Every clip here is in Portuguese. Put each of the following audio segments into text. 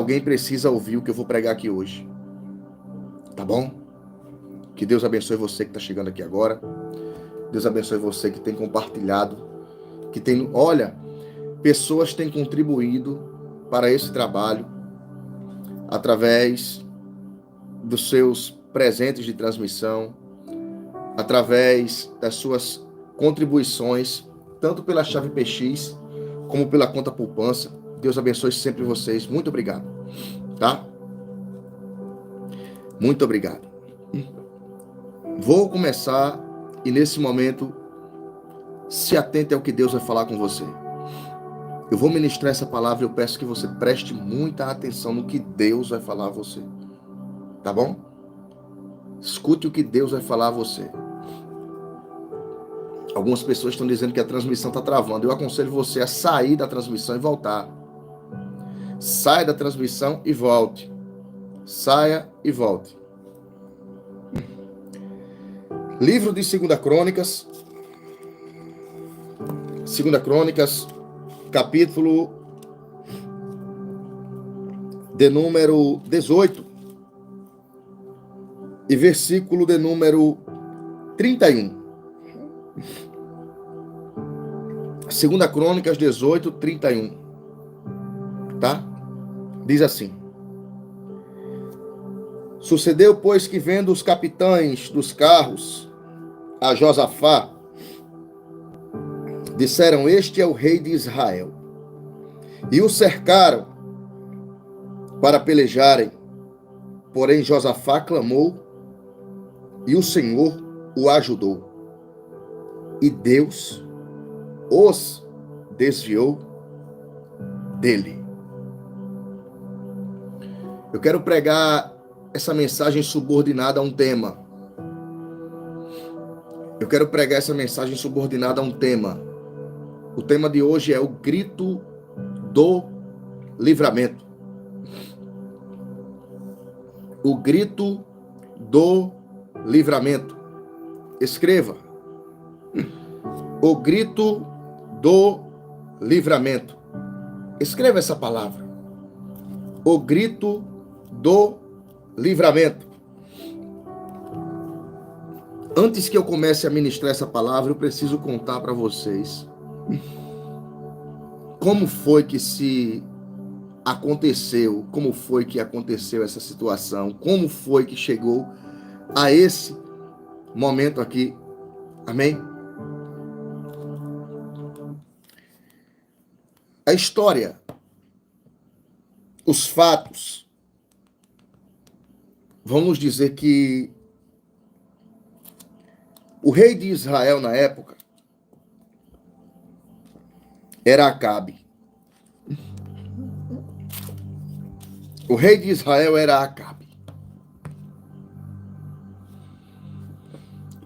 alguém precisa ouvir o que eu vou pregar aqui hoje. Tá bom? Que Deus abençoe você que está chegando aqui agora. Deus abençoe você que tem compartilhado. Que tem, olha, pessoas têm contribuído para esse trabalho através dos seus presentes de transmissão, através das suas contribuições, tanto pela chave PX como pela conta poupança. Deus abençoe sempre vocês. Muito obrigado, tá? Muito obrigado. Vou começar e nesse momento se atente ao que Deus vai falar com você. Eu vou ministrar essa palavra e eu peço que você preste muita atenção no que Deus vai falar a você. Tá bom? Escute o que Deus vai falar a você. Algumas pessoas estão dizendo que a transmissão está travando. Eu aconselho você a sair da transmissão e voltar. Saia da transmissão e volte. Saia e volte. Livro de 2 Crônicas. 2 Crônicas, capítulo de número 18 e versículo de número 31. 2 Crônicas 18, 31. Tá? Diz assim: Sucedeu, pois, que vendo os capitães dos carros a Josafá, disseram: Este é o rei de Israel. E o cercaram para pelejarem. Porém Josafá clamou e o Senhor o ajudou. E Deus os desviou dele. Eu quero pregar essa mensagem subordinada a um tema. Eu quero pregar essa mensagem subordinada a um tema. O tema de hoje é o grito do livramento. O grito do livramento. Escreva. O grito do livramento. Escreva essa palavra. O grito do livramento. Antes que eu comece a ministrar essa palavra, eu preciso contar para vocês como foi que aconteceu essa situação, como foi que chegou a esse momento aqui. Amém? A história, os fatos, vamos dizer que o rei de Israel na época era Acabe. O rei de Israel era Acabe.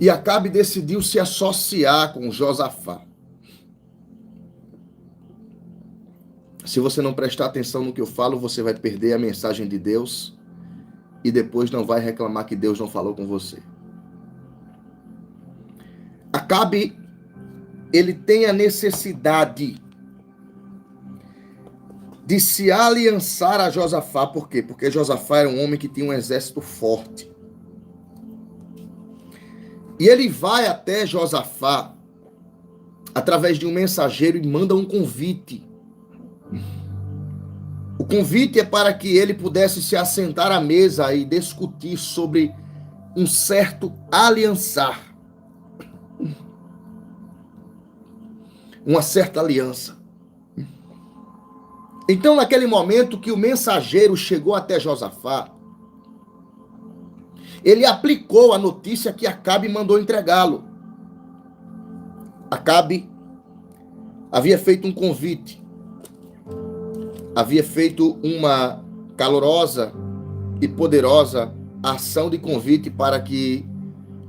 E Acabe decidiu se associar com Josafá. Se você não prestar atenção no que eu falo, você vai perder a mensagem de Deus e depois não vai reclamar que Deus não falou com você. Acabe, ele tem a necessidade de se aliançar a Josafá. Por quê? Porque Josafá era um homem que tinha um exército forte. E ele vai até Josafá através de um mensageiro e manda um convite. O convite é para que ele pudesse se assentar à mesa e discutir sobre um certo aliançar. Uma certa aliança. Então, naquele momento que o mensageiro chegou até Josafá, ele aplicou a notícia que Acabe mandou entregá-lo. Acabe havia feito um convite, havia feito uma calorosa e poderosa ação de convite para que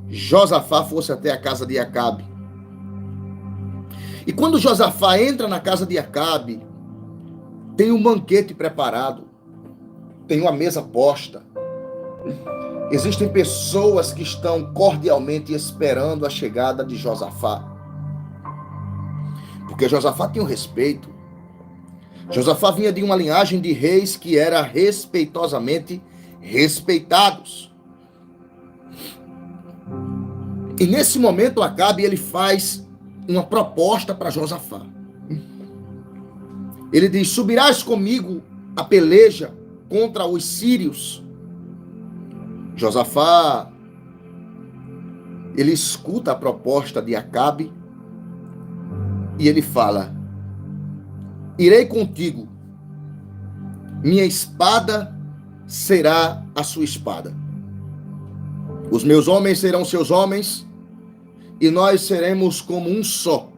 Josafá fosse até a casa de Acabe. E quando Josafá entra na casa de Acabe, tem um banquete preparado, tem uma mesa posta. Existem pessoas que estão cordialmente esperando a chegada de Josafá. Porque Josafá tinha um respeito. Josafá vinha de uma linhagem de reis que era respeitosamente respeitados. E nesse momento Acabe ele faz uma proposta para Josafá. Ele diz: subirás comigo a peleja contra os sírios. Josafá, ele escuta a proposta de Acabe e ele fala: irei contigo, minha espada será a sua espada, os meus homens serão seus homens, e nós seremos como um só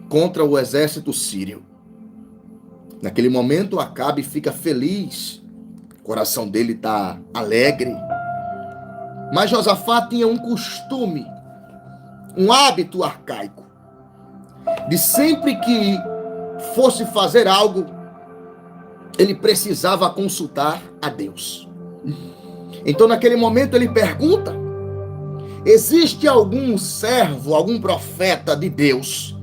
contra o exército sírio. Naquele momento Acabe fica feliz, o coração dele está alegre. Mas Josafá tinha um costume, um hábito arcaico, de sempre que fosse fazer algo, ele precisava consultar a Deus. Então naquele momento ele pergunta: existe algum servo, algum profeta de Deus,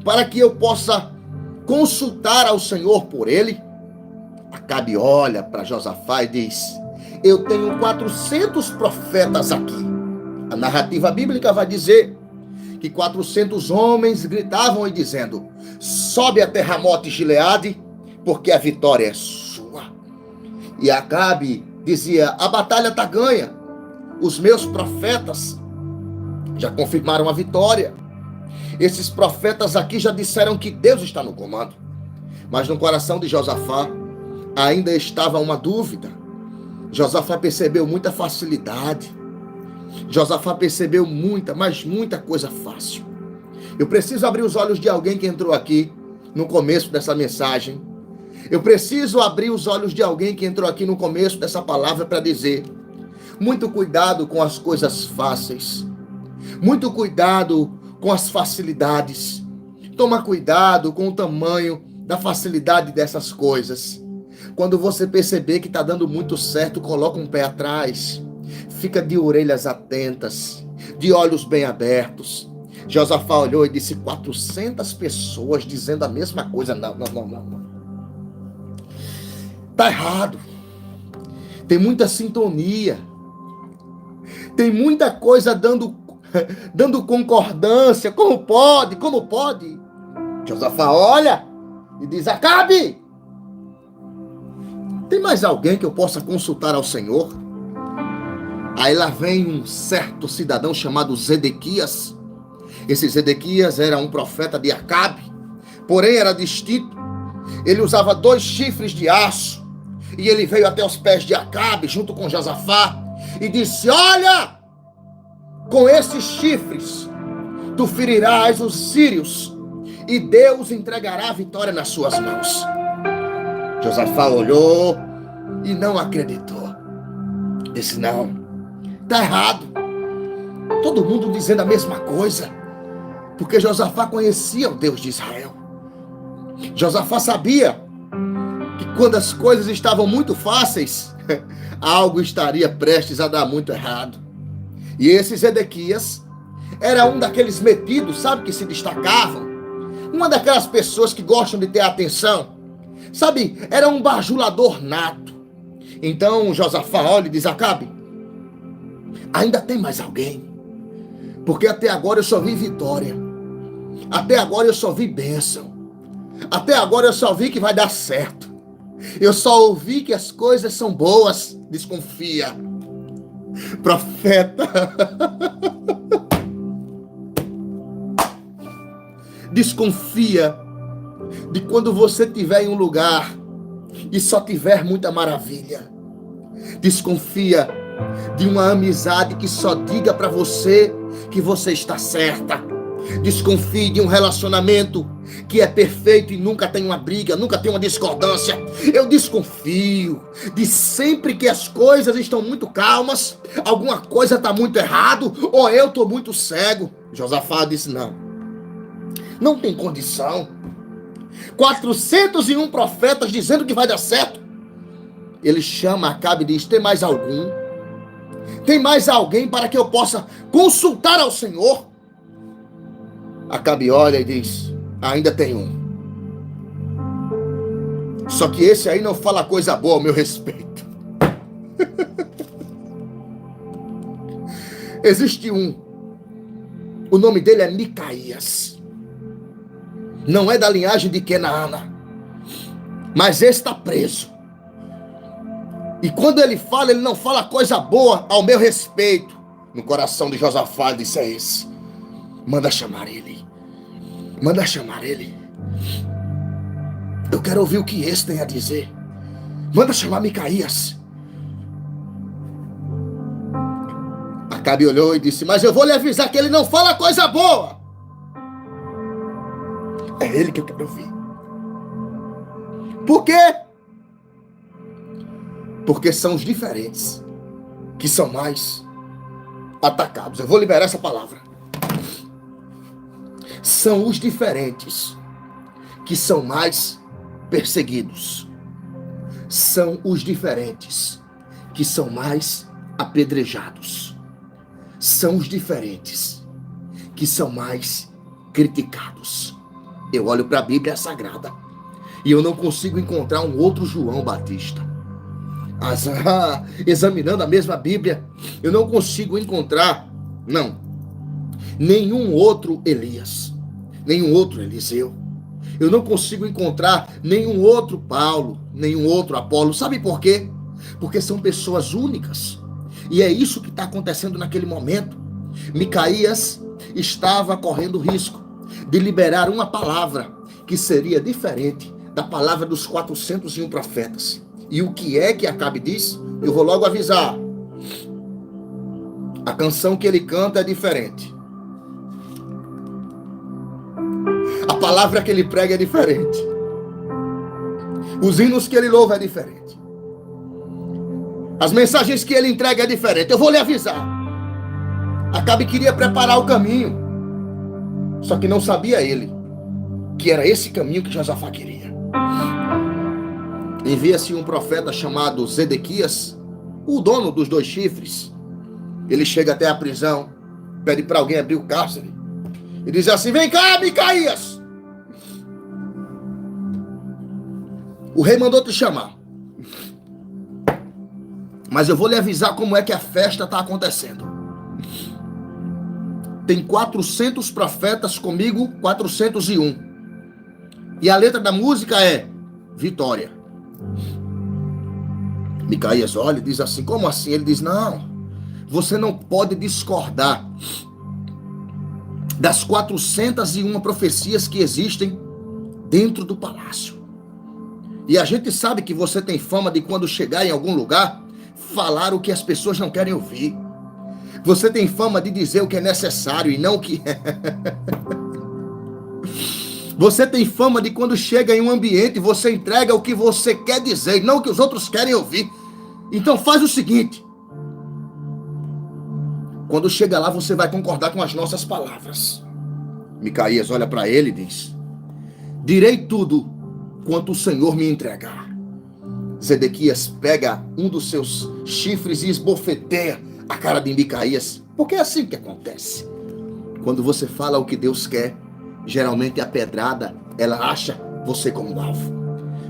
para que eu possa consultar ao Senhor por ele? Acabe olha para Josafá e diz: eu tenho 400 profetas aqui. A narrativa bíblica vai dizer que 400 homens gritavam e dizendo: sobe até Ramote Gileade, porque a vitória é sua. E Acabe dizia: a batalha está ganha, os meus profetas já confirmaram a vitória. Esses profetas aqui já disseram que Deus está no comando. Mas no coração de Josafá ainda estava uma dúvida. Josafá percebeu muita facilidade. Josafá percebeu muita coisa fácil. Eu preciso abrir os olhos de alguém que entrou aqui no começo dessa mensagem. Eu preciso abrir os olhos de alguém que entrou aqui no começo dessa palavra para dizer: muito cuidado com as coisas fáceis. Muito cuidado com as facilidades. Toma cuidado com o tamanho da facilidade dessas coisas. Quando você perceber que está dando muito certo, coloca um pé atrás. Fica de orelhas atentas, de olhos bem abertos. Josafá olhou e disse: 400 pessoas dizendo a mesma coisa. Não. Está errado. Tem muita sintonia. Tem muita coisa dando concordância. Como pode? Josafá olha e diz: Acabe, tem mais alguém que eu possa consultar ao Senhor? Aí lá vem um certo cidadão chamado Zedequias. Esse Zedequias era um profeta de Acabe, porém era distinto. Ele usava 2 chifres de aço, e ele veio até os pés de Acabe, junto com Josafá, e disse: olha, com esses chifres, tu ferirás os sírios, e Deus entregará a vitória nas suas mãos. Josafá olhou e não acreditou. Disse: não, está errado. Todo mundo dizendo a mesma coisa, porque Josafá conhecia o Deus de Israel. Josafá sabia que quando as coisas estavam muito fáceis, algo estaria prestes a dar muito errado. E esse Zedequias era um daqueles metidos, sabe, que se destacavam. Uma daquelas pessoas que gostam de ter atenção. Sabe, era um bajulador nato. Então Josafá olha e diz: Acabe, ainda tem mais alguém? Porque até agora eu só vi vitória. Até agora eu só vi bênção. Até agora eu só vi que vai dar certo. Eu só ouvi que as coisas são boas. Desconfia, profeta. Desconfia de quando você estiver em um lugar e só tiver muita maravilha. Desconfia de uma amizade que só diga para você que você está certa. Desconfie de um relacionamento que é perfeito e nunca tem uma briga, nunca tem uma discordância. Eu desconfio de sempre que as coisas estão muito calmas, alguma coisa está muito errado, ou eu estou muito cego. Josafá disse: não tem condição. 401 profetas dizendo que vai dar certo. Ele chama Acabe e diz: tem mais algum? Tem mais alguém para que eu possa consultar ao Senhor? Acabe olha e diz: ainda tem um. Só que esse aí não fala coisa boa ao meu respeito. Existe um. O nome dele é Micaías. Não é da linhagem de Kenaana. Mas esse está preso. E quando ele fala, ele não fala coisa boa ao meu respeito. No coração de Josafá, disse: é esse. Manda chamar ele. Manda chamar ele. Eu quero ouvir o que esse tem a dizer. Manda chamar Micaías. Acabe olhou e disse: mas eu vou lhe avisar que ele não fala coisa boa. É ele que eu quero ouvir. Por quê? Porque são os diferentes que são mais atacados. Eu vou liberar essa palavra. São os diferentes que são mais perseguidos. São os diferentes que são mais apedrejados. São os diferentes que são mais criticados. Eu olho para a Bíblia Sagrada e eu não consigo encontrar um outro João Batista. Examinando a mesma Bíblia, eu não consigo encontrar, nenhum outro Elias, nenhum outro Eliseu. Eu não consigo encontrar nenhum outro Paulo, nenhum outro Apolo. Sabe por quê? Porque são pessoas únicas. E é isso que está acontecendo naquele momento. Micaías estava correndo risco de liberar uma palavra que seria diferente da palavra dos 401 profetas. E o que é que Acabe diz? Eu vou logo avisar. A canção que ele canta é diferente. A palavra que ele prega é diferente. Os hinos que ele louva é diferente. As mensagens que ele entrega é diferente. Eu vou lhe avisar. Acabe queria preparar o caminho. Só que não sabia ele que era esse caminho que Josafá queria. Envia-se um profeta chamado Zedequias, o dono dos 2 chifres. Ele chega até a prisão, pede para alguém abrir o cárcere e diz assim: vem cá, Micaías. O rei mandou te chamar, mas eu vou lhe avisar como é que a festa está acontecendo. Tem 400 profetas comigo, 401. E a letra da música é Vitória. Micaías olha e diz assim: como assim? Ele diz: não, você não pode discordar das 401 profecias que existem dentro do palácio. E a gente sabe que você tem fama de, quando chegar em algum lugar, falar o que as pessoas não querem ouvir. Você tem fama de dizer o que é necessário e não o que é. Você tem fama de, quando chega em um ambiente, você entrega o que você quer dizer e não o que os outros querem ouvir. Então faz o seguinte: quando chega lá, você vai concordar com as nossas palavras. Micaías olha para ele e diz: direi tudo quanto o Senhor me entregar. Zedequias pega um dos seus chifres e esbofeteia a cara de Micaías, porque é assim que acontece. Quando você fala o que Deus quer, geralmente a pedrada, ela acha você como um alvo.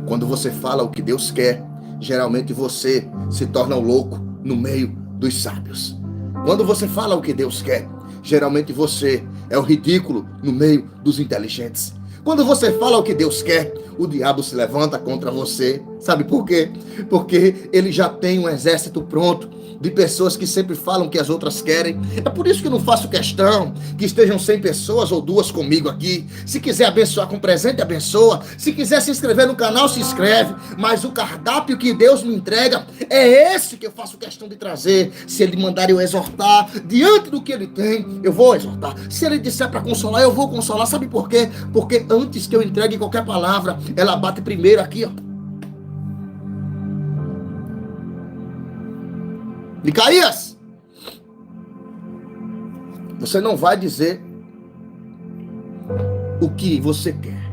Quando você fala o que Deus quer, geralmente você se torna o louco no meio dos sábios. Quando você fala o que Deus quer, geralmente você é o ridículo no meio dos inteligentes. Quando você fala o que Deus quer, o diabo se levanta contra você. Sabe por quê? Porque ele já tem um exército pronto de pessoas que sempre falam o que as outras querem. É por isso que eu não faço questão que estejam 100 pessoas ou 2 comigo aqui. Se quiser abençoar com presente, abençoa. Se quiser se inscrever no canal, se inscreve. Mas o cardápio que Deus me entrega é esse que eu faço questão de trazer. Se ele mandar eu exortar, diante do que ele tem, eu vou exortar. Se ele disser para consolar, eu vou consolar. Sabe por quê? Porque antes que eu entregue qualquer palavra, ela bate primeiro aqui, ó. Micaías, você não vai dizer o que você quer.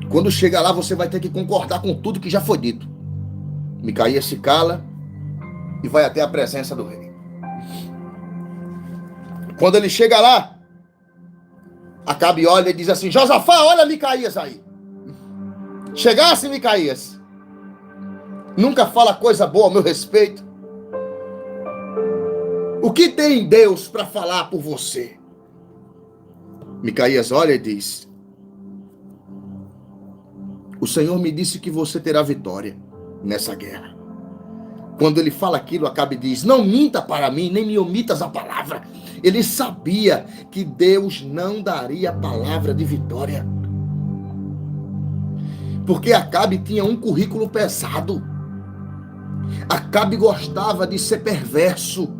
Quando chega lá, você vai ter que concordar com tudo que já foi dito. Micaías se cala e vai até a presença do rei. Quando ele chega lá, Acabe olha e diz assim: Josafá, olha Micaías aí. chegasse Micaías, nunca fala coisa boa ao meu respeito. O que tem Deus para falar por você? Micaías olha e diz: o Senhor me disse que você terá vitória nessa guerra. Quando ele fala aquilo, Acabe diz: não minta para mim, nem me omitas a palavra. Ele sabia que Deus não daria a palavra de vitória, porque Acabe tinha um currículo pesado. Acabe gostava de ser perverso.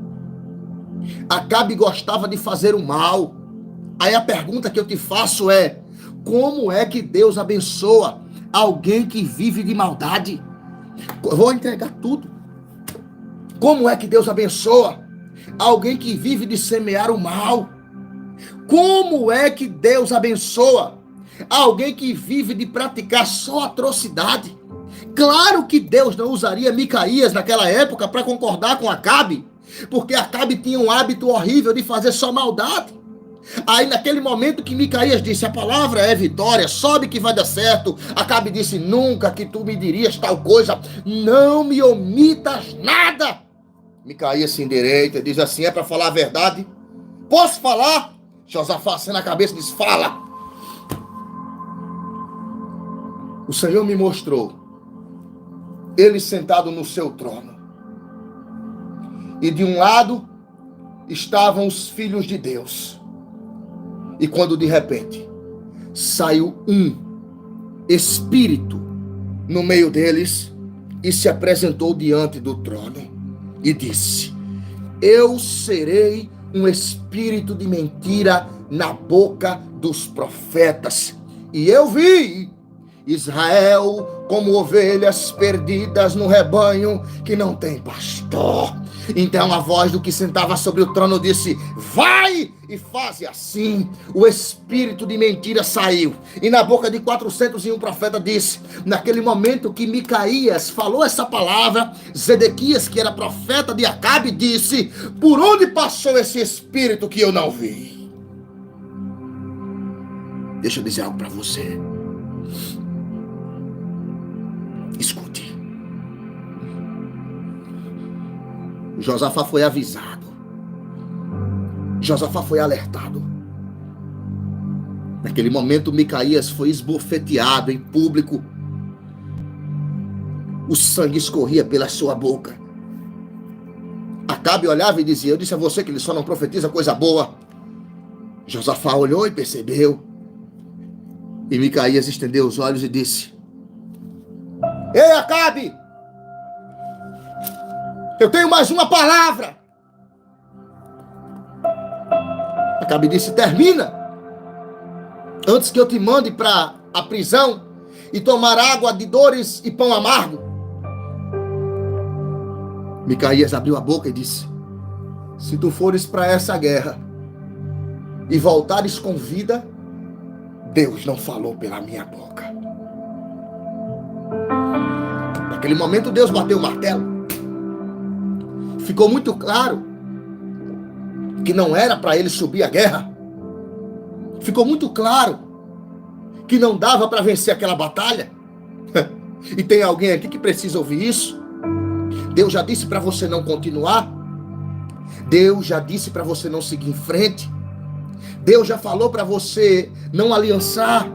Acabe gostava de fazer o mal. Aí a pergunta que eu te faço é: como é que Deus abençoa alguém que vive de maldade? Eu vou entregar tudo. Como é que Deus abençoa alguém que vive de semear o mal? Como é que Deus abençoa alguém que vive de praticar só atrocidade? Claro que Deus não usaria Micaías naquela época para concordar com Acabe, porque Acabe tinha um hábito horrível de fazer só maldade. Aí naquele momento que Micaías disse: a palavra é vitória, sobe que vai dar certo, Acabe disse: nunca que tu me dirias tal coisa, não me omitas nada. Micaías se endireita e diz assim: é para falar a verdade? Posso falar? Josafá acena a cabeça e diz: fala. O Senhor me mostrou ele sentado no seu trono, e de um lado estavam os filhos de Deus, e quando de repente saiu um espírito no meio deles e se apresentou diante do trono e disse: eu serei um espírito de mentira na boca dos profetas, e eu vi Israel como ovelhas perdidas no rebanho que não tem pastor. Então a voz do que sentava sobre o trono disse: vai e faze assim. O espírito de mentira saiu, e na boca de 401 profetas disse: naquele momento que Micaías falou essa palavra, Zedequias, que era profeta de Acabe, disse: por onde passou esse espírito que eu não vi? Deixa eu dizer algo para você. Escute. Josafá foi avisado. Josafá foi alertado. Naquele momento, Micaías foi esbofeteado em público. O sangue escorria pela sua boca. Acabe olhava e dizia: eu disse a você que ele só não profetiza coisa boa. Josafá olhou e percebeu. E Micaías estendeu os olhos e disse: ei, Acabe, eu tenho mais uma palavra. Acabe disse: termina, antes que eu te mande para a prisão e tomar água de dores e pão amargo. Micaías abriu a boca e disse: se tu fores para essa guerra e voltares com vida, Deus não falou pela minha boca. Naquele momento Deus bateu o martelo. Ficou muito claro que não era para ele subir a guerra. Ficou muito claro que não dava para vencer aquela batalha. E tem alguém aqui que precisa ouvir isso. Deus já disse para você não continuar. Deus já disse para você não seguir em frente. Deus já falou para você não aliançar.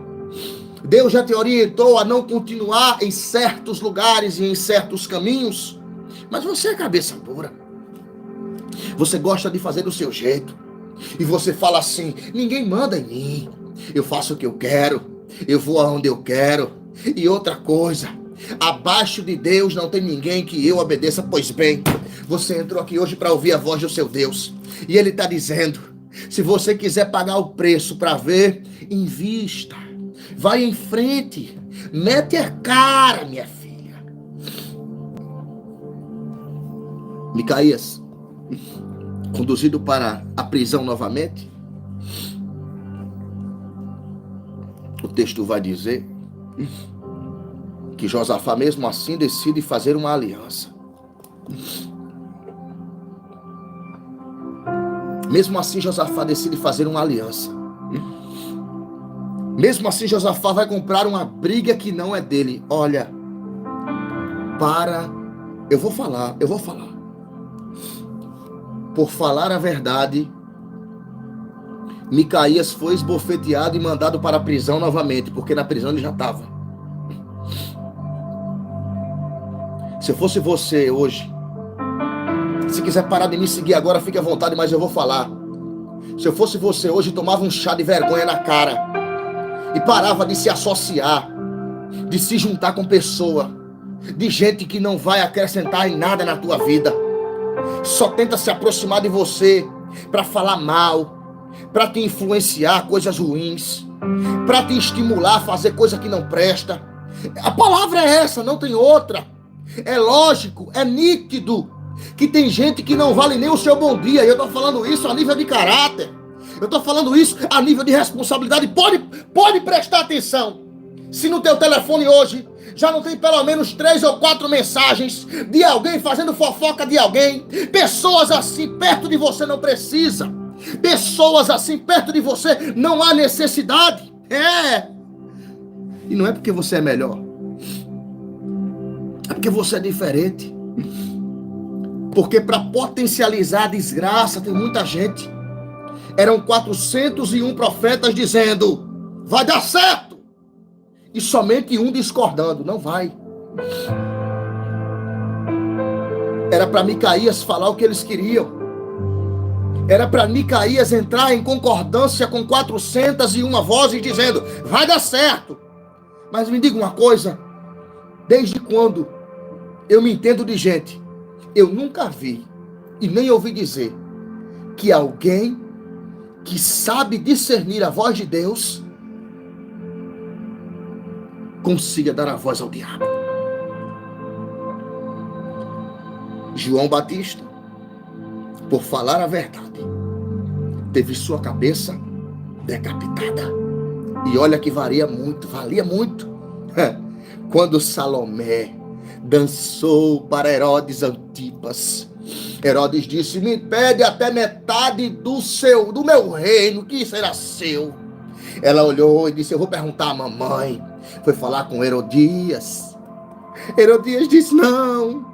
Deus já te orientou a não continuar em certos lugares e em certos caminhos. Mas você é cabeça dura. Você gosta de fazer do seu jeito. E você fala assim: ninguém manda em mim. Eu faço o que eu quero. Eu vou aonde eu quero. E outra coisa, abaixo de Deus não tem ninguém que eu obedeça. Pois bem, você entrou aqui hoje para ouvir a voz do seu Deus. E Ele está dizendo: se você quiser pagar o preço para ver, invista. Vai em frente. Mete a cara, minha filha. Micaías, conduzido para a prisão novamente, o texto vai dizer que Josafá mesmo assim decide fazer uma aliança. Mesmo assim Josafá decide fazer uma aliança. Mesmo assim, Josafá vai comprar uma briga que não é dele. Olha, eu vou falar. Por falar a verdade, Micaías foi esbofeteado e mandado para a prisão novamente, porque na prisão ele já estava. Se eu fosse você hoje, se quiser parar de me seguir agora, fique à vontade, mas eu vou falar. Se eu fosse você hoje, tomava um chá de vergonha na cara e parava de se associar, de se juntar com pessoa, de gente que não vai acrescentar em nada na tua vida. Só tenta se aproximar de você para falar mal, para te influenciar coisas ruins, para te estimular a fazer coisa que não presta. A palavra é essa, não tem outra. É lógico, é nítido que tem gente que não vale nem o seu bom dia. E eu estou falando isso a nível de caráter. Eu estou falando isso a nível de responsabilidade. Pode prestar atenção. Se no teu telefone hoje já não tem pelo menos 3 ou 4 mensagens de alguém fazendo fofoca de alguém, pessoas assim perto de você não precisa. Pessoas assim perto de você não há necessidade. E não é porque você é melhor. É porque você é diferente. Porque para potencializar a desgraça tem muita gente. Eram 401 profetas dizendo: vai dar certo. E somente um discordando: não vai. Era para Micaías falar o que eles queriam. Era para Micaías entrar em concordância com 401 vozes dizendo: vai dar certo. Mas me diga uma coisa: desde quando eu me entendo de gente, eu nunca vi e nem ouvi dizer que alguém que sabe discernir a voz de Deus consiga dar a voz ao diabo. João Batista, por falar a verdade, teve sua cabeça decapitada. E olha que valia muito. Quando Salomé dançou para Herodes Antipas, Herodes disse: me pede até metade do meu reino, que será seu. Ela olhou e disse: eu vou perguntar à mamãe. Foi falar com Herodias. Herodias disse: não,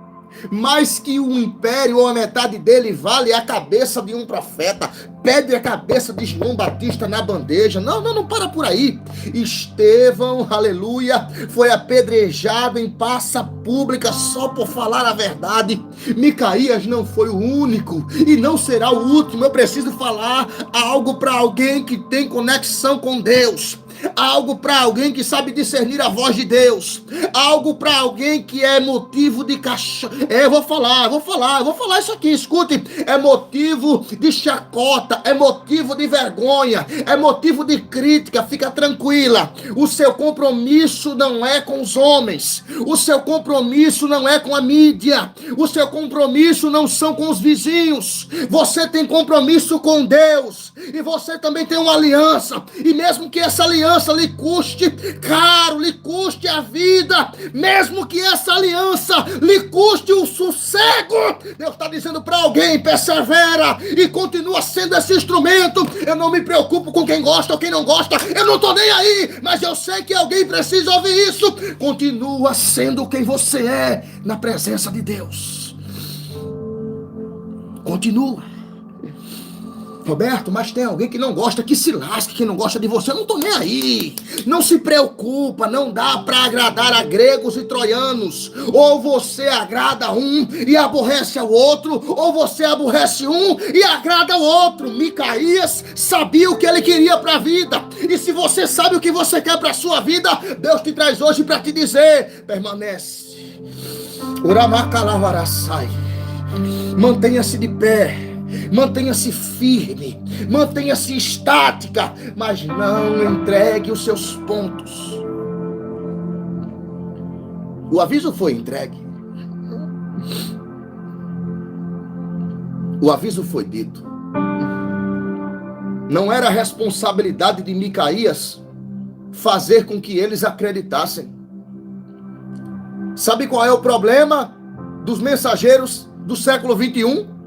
mais que um império ou a metade dele vale a cabeça de um profeta. Pede a cabeça de João Batista na bandeja. Não para por aí. Estevão, aleluia, foi apedrejado em praça pública só por falar a verdade. Micaías não foi o único e não será o último. Eu preciso falar algo para alguém que tem conexão com Deus. Algo para alguém que sabe discernir a voz de Deus. Algo para alguém que é motivo de eu vou falar isso aqui, escute. É motivo de chacota, é motivo de vergonha, é motivo de crítica. Fica tranquila. O seu compromisso não é com os homens. O seu compromisso não é com a mídia. O seu compromisso não são com os vizinhos. Você tem compromisso com Deus. E você também tem uma aliança. E mesmo que essa aliança lhe custe caro, lhe custe a vida, mesmo que essa aliança lhe custe o sossego, Deus está dizendo para alguém: persevera e continua sendo esse instrumento. Eu não me preocupo com quem gosta ou quem não gosta, eu não estou nem aí, mas eu sei que alguém precisa ouvir isso. Continua sendo quem você é na presença de Deus. Continua. Roberto, mas tem alguém que não gosta, que se lasque, que não gosta de você. Eu não tô nem aí. Não se preocupa, não dá para agradar a gregos e troianos. Ou você agrada um e aborrece ao outro, ou você aborrece um e agrada ao outro. Micaías sabia o que ele queria para a vida. E se você sabe o que você quer para a sua vida, Deus te traz hoje para te dizer: permanece. Uramacalavarasai. Mantenha-se de pé. Mantenha-se firme, mantenha-se estática, mas não entregue os seus pontos. O aviso foi entregue. O aviso foi dito. Não era responsabilidade de Micaías fazer com que eles acreditassem. Sabe qual é o problema dos mensageiros do século 21?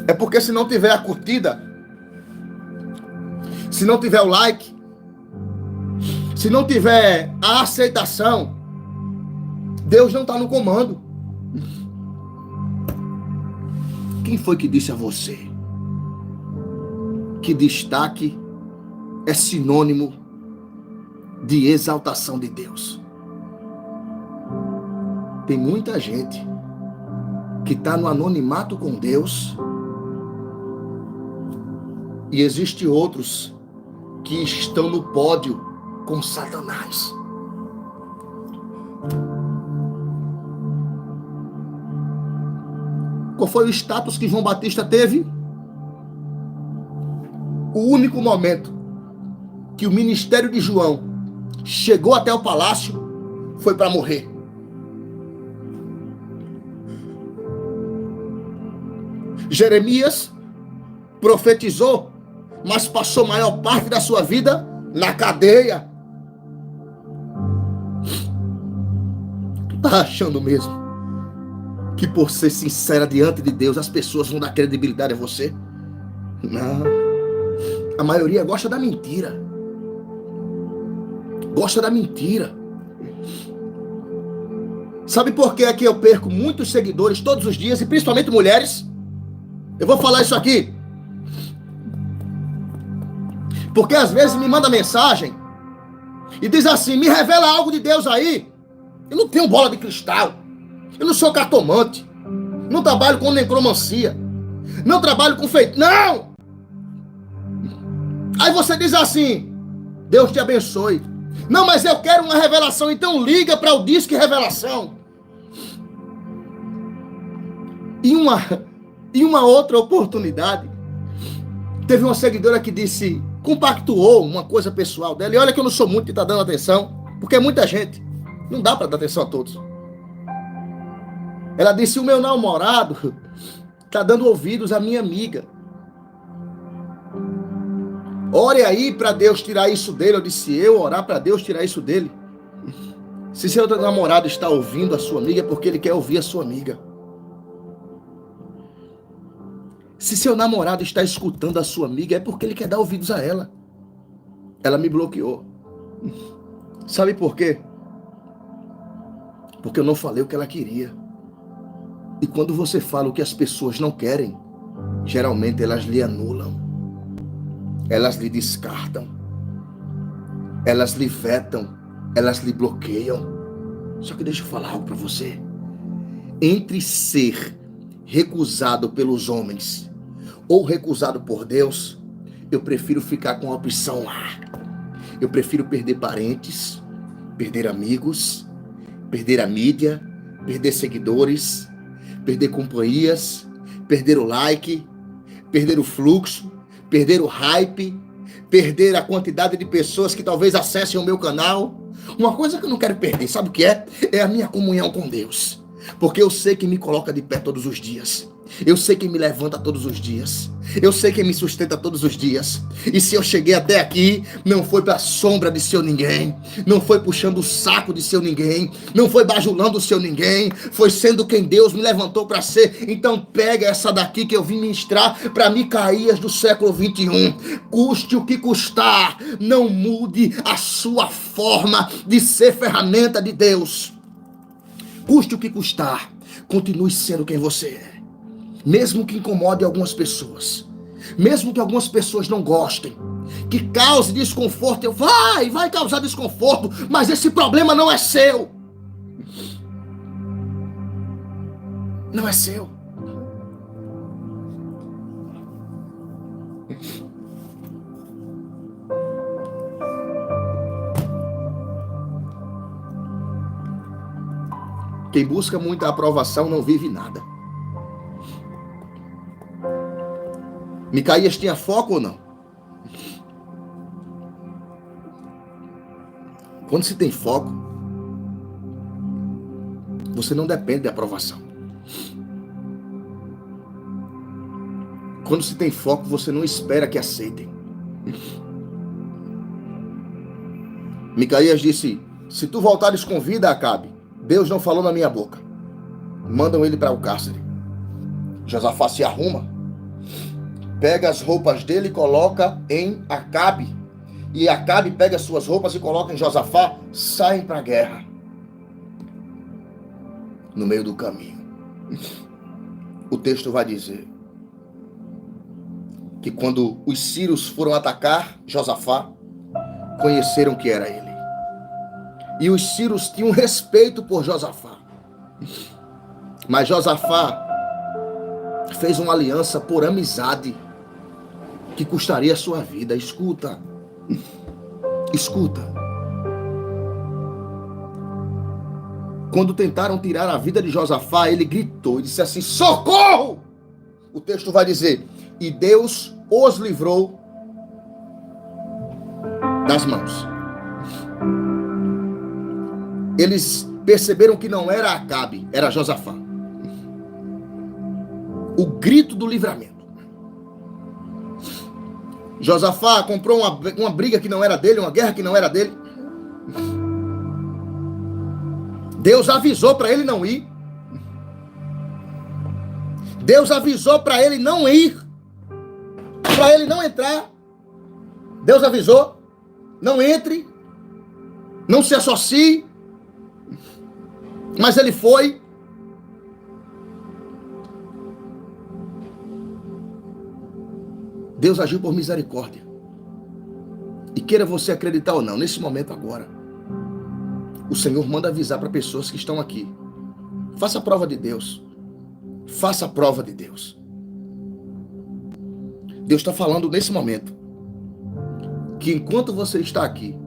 É porque se não tiver a curtida, se não tiver o like, se não tiver a aceitação, Deus não está no comando. Quem foi que disse a você que destaque é sinônimo de exaltação de Deus? Tem muita gente que está no anonimato com Deus, e existe outros que estão no pódio com Satanás. Qual foi o status que João Batista teve? O único momento que o ministério de João chegou até o palácio foi para morrer. Jeremias profetizou, mas passou a maior parte da sua vida na cadeia. Tu tá achando mesmo que por ser sincera diante de Deus as pessoas vão dar credibilidade a você? Não. A maioria gosta da mentira. Gosta da mentira. Sabe por que é que eu perco muitos seguidores todos os dias, e principalmente mulheres? Eu vou falar isso aqui. Porque às vezes me manda mensagem e diz assim: me revela algo de Deus aí. Eu não tenho bola de cristal. Eu não sou cartomante. Não trabalho com necromancia. Não trabalho com feito. Não! Aí você diz assim: Deus te abençoe. Não, mas eu quero uma revelação. Então liga para o Disque Revelação. Em uma outra oportunidade, teve uma seguidora que disse, compactuou uma coisa pessoal dela. E olha que eu não sou muito que está dando atenção, porque é muita gente. Não dá para dar atenção a todos. Ela disse: o meu namorado está dando ouvidos à minha amiga. Ore aí para Deus tirar isso dele. Eu disse: eu orar para Deus tirar isso dele? Se seu namorado está ouvindo a sua amiga, é porque ele quer ouvir a sua amiga. Se seu namorado está escutando a sua amiga, é porque ele quer dar ouvidos a ela. Ela me bloqueou. Sabe por quê? Porque eu não falei o que ela queria. E quando você fala o que as pessoas não querem, geralmente elas lhe anulam. Elas lhe descartam. Elas lhe vetam. Elas lhe bloqueiam. Só que deixa eu falar algo para você. Entre ser recusado pelos homens ou recusado por Deus, eu prefiro ficar com a opção A. Eu prefiro perder parentes, perder amigos, perder a mídia, perder seguidores, perder companhias, perder o like, perder o fluxo, perder o hype, perder a quantidade de pessoas que talvez acessem o meu canal. Uma coisa que eu não quero perder, sabe o que é? É a minha comunhão com Deus. Porque eu sei que me coloca de pé todos os dias. Eu sei que me levanta todos os dias. Eu sei que me sustenta todos os dias. E se eu cheguei até aqui, não foi para sombra de seu ninguém. Não foi puxando o saco de seu ninguém. Não foi bajulando o seu ninguém. Foi sendo quem Deus me levantou para ser. Então pega essa daqui que eu vim ministrar para Micaías do século 21. Custe o que custar. Não mude a sua forma de ser ferramenta de Deus. Custe o que custar, continue sendo quem você é. Mesmo que incomode algumas pessoas, mesmo que algumas pessoas não gostem, que cause desconforto, vai causar desconforto, mas esse problema não é seu. Não é seu. Quem busca muita aprovação não vive nada. Micaías tinha foco ou não? Quando se tem foco, você não depende de aprovação. Quando se tem foco, você não espera que aceitem. Micaías disse: se tu voltares com vida, Acabe, Deus não falou na minha boca. Mandam ele para o cárcere. Josafá se arruma, pega as roupas dele e coloca em Acabe e Acabe pega suas roupas e coloca em Josafá, saem para a guerra. No meio do caminho, o texto vai dizer que quando os sírios foram atacar Josafá, conheceram que era ele. E os sírios tinham respeito por Josafá. Mas Josafá fez uma aliança por amizade que custaria a sua vida. Escuta. Quando tentaram tirar a vida de Josafá, ele gritou e disse assim: socorro! O texto vai dizer: e Deus os livrou das mãos. Eles perceberam que não era Acabe, era Josafá. O grito do livramento. Josafá comprou uma briga que não era dele, uma guerra que não era dele. Deus avisou para ele não ir. Deus avisou para ele não ir. Para ele não entrar. Deus avisou: não entre, não se associe. Mas ele foi. Deus agiu por misericórdia. E queira você acreditar ou não, nesse momento agora, o Senhor manda avisar para pessoas que estão aqui: faça a prova de Deus. Faça a prova de Deus. Deus está falando nesse momento que enquanto você está aqui,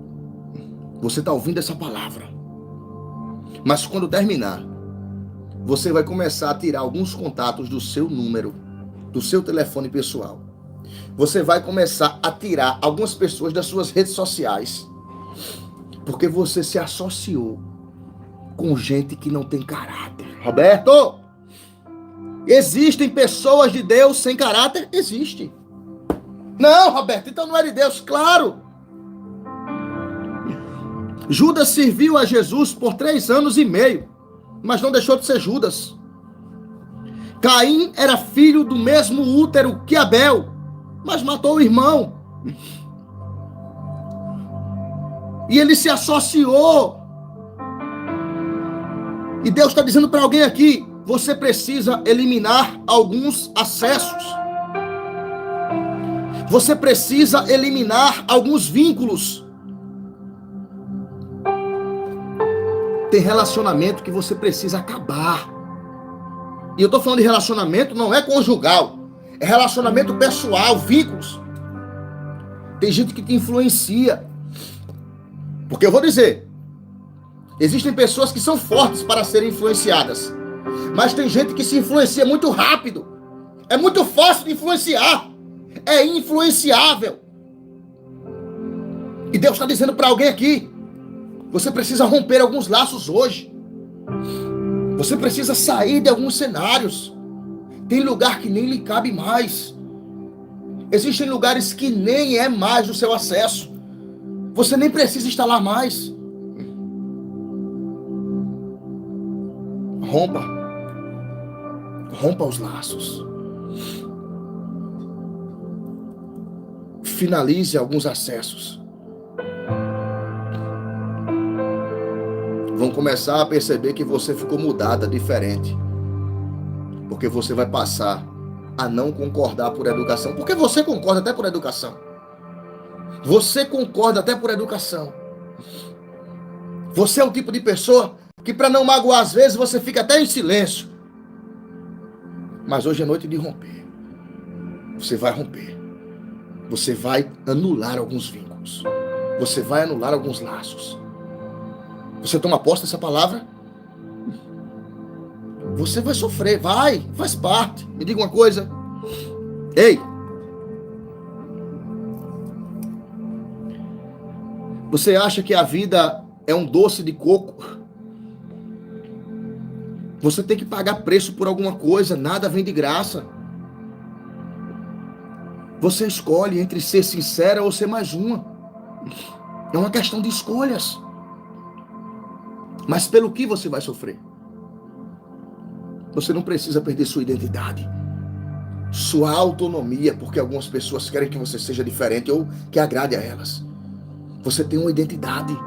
você está ouvindo essa palavra. Mas quando terminar, você vai começar a tirar alguns contatos do seu número, do seu telefone pessoal. Você vai começar a tirar algumas pessoas das suas redes sociais, porque você se associou com gente que não tem caráter. Roberto, existem pessoas de Deus sem caráter? Existe. Não, Roberto, então não é de Deus. Claro. Judas serviu a Jesus por 3 anos e meio, mas não deixou de ser Judas. Caim era filho do mesmo útero que Abel, mas matou o irmão. E ele se associou. E Deus está dizendo para alguém aqui: você precisa eliminar alguns acessos. Você precisa eliminar alguns vínculos. Tem relacionamento que você precisa acabar. E eu estou falando de relacionamento, não é conjugal. É relacionamento pessoal, vínculos. Tem gente que te influencia. Porque eu vou dizer, existem pessoas que são fortes para serem influenciadas. Mas tem gente que se influencia muito rápido. É muito fácil de influenciar. É influenciável. E Deus está dizendo para alguém aqui: você precisa romper alguns laços hoje. Você precisa sair de alguns cenários. Tem lugar que nem lhe cabe mais. Existem lugares que nem é mais do seu acesso. Você nem precisa estar lá mais. Rompa. Rompa os laços. Finalize alguns acessos. Vão começar a perceber que você ficou mudada, diferente. Porque você vai passar a não concordar por educação. Porque você concorda até por educação. Você concorda até por educação. Você é o tipo de pessoa que, para não magoar às vezes, você fica até em silêncio. Mas hoje é noite de romper. Você vai romper. Você vai anular alguns vínculos. Você vai anular alguns laços. Você toma posse dessa palavra? Você vai sofrer, faz parte. Me diga uma coisa. Ei! Você acha que a vida é um doce de coco? Você tem que pagar preço por alguma coisa, nada vem de graça. Você escolhe entre ser sincera ou ser mais uma. É uma questão de escolhas. Mas pelo que você vai sofrer? Você não precisa perder sua identidade, sua autonomia, porque algumas pessoas querem que você seja diferente ou que agrade a elas. Você tem uma identidade.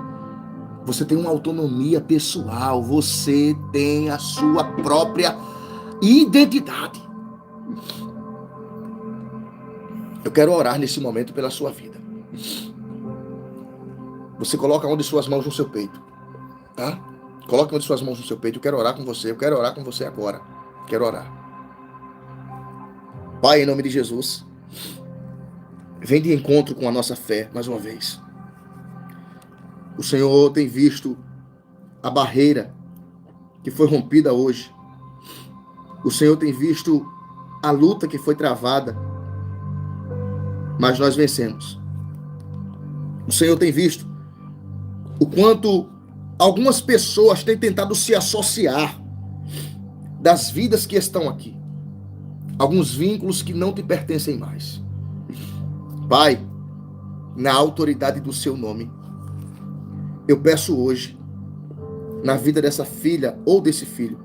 Você tem uma autonomia pessoal. Você tem a sua própria identidade. Eu quero orar nesse momento pela sua vida. Você coloca uma de suas mãos no seu peito, tá? Coloque uma de suas mãos no seu peito. Eu quero orar com você. Eu quero orar com você agora. Quero orar. Pai, em nome de Jesus, vem de encontro com a nossa fé, mais uma vez. O Senhor tem visto a barreira que foi rompida hoje. O Senhor tem visto a luta que foi travada, mas nós vencemos. O Senhor tem visto o quanto algumas pessoas têm tentado se associar das vidas que estão aqui. Alguns vínculos que não te pertencem mais. Pai, na autoridade do seu nome, eu peço hoje, na vida dessa filha ou desse filho,